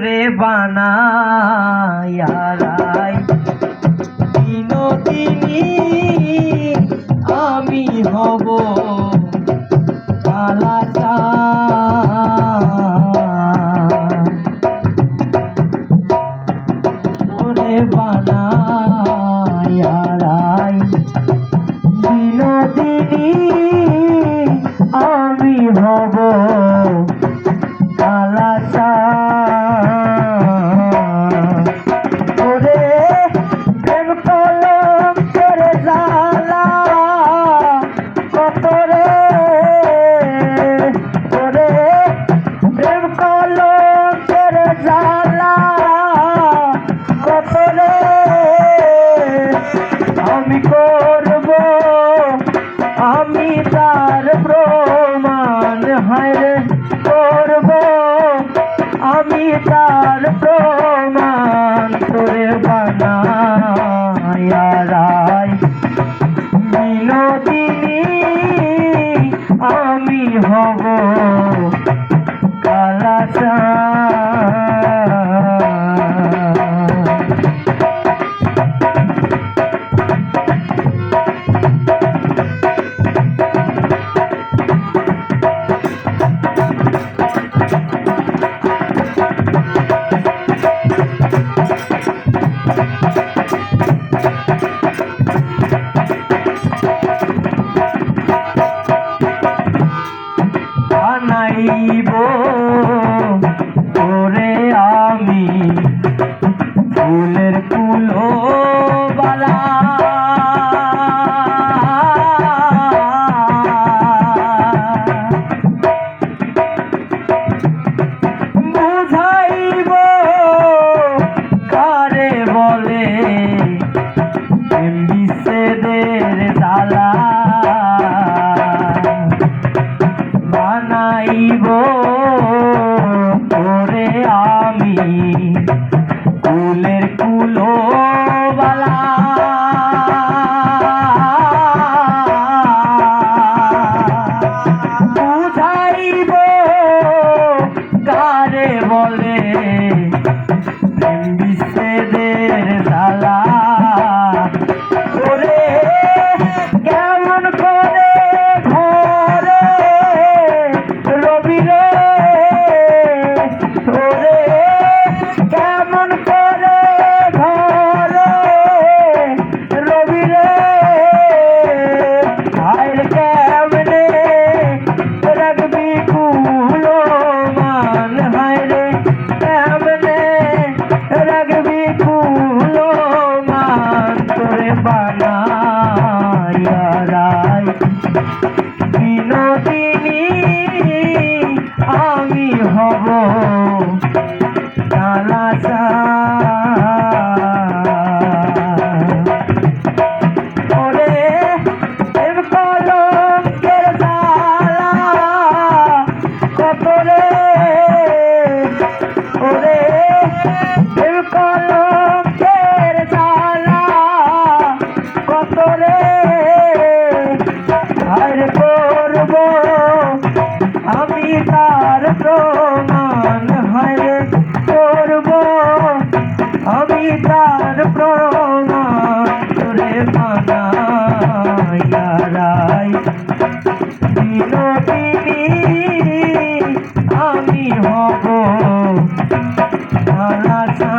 তোরে বানায়ারাই বিনোদিনী আমি হব কালাচা তোরে বানায়ারাই বিনোদিনী আমি হব কালাচা আমি করব আমি তার প্রমাণ হায়রে করব আমি তার প্রমাণ তোরে বানায়ারাই বিনোদিনী আমি হব কালাচা বানাইব তোরে আমি ফুলের কুলো বালা বুঝাইব কারে বলে বিচ্ছেদের জ্বালা বানাইব তোরে আমি ফুলের কুলো বালা বুঝাইব কারে বলে বিচ্ছেদের জ্বালা ওরে কেমন করে ঘরে রবি রে ওরে কেমন করে ঘরে রবি রে আয় কেমনে রাখবি কুলো মান হায় রে কেমনে রাখবি কুলো মান তোরে বানায়ারাই বিনোদিনী আমি হব কালাচা ওরে প্রেম কলঙ্কের জ্বালা কত রে ওরে প্রেম কলঙ্কের জ্বালা কত রে হায়রে করব আমি তার প্রমাণ হায়রে করব আমি তার প্রমাণ তোরে বানায়ারাই বিনোদিনী আমি হব কালাচা।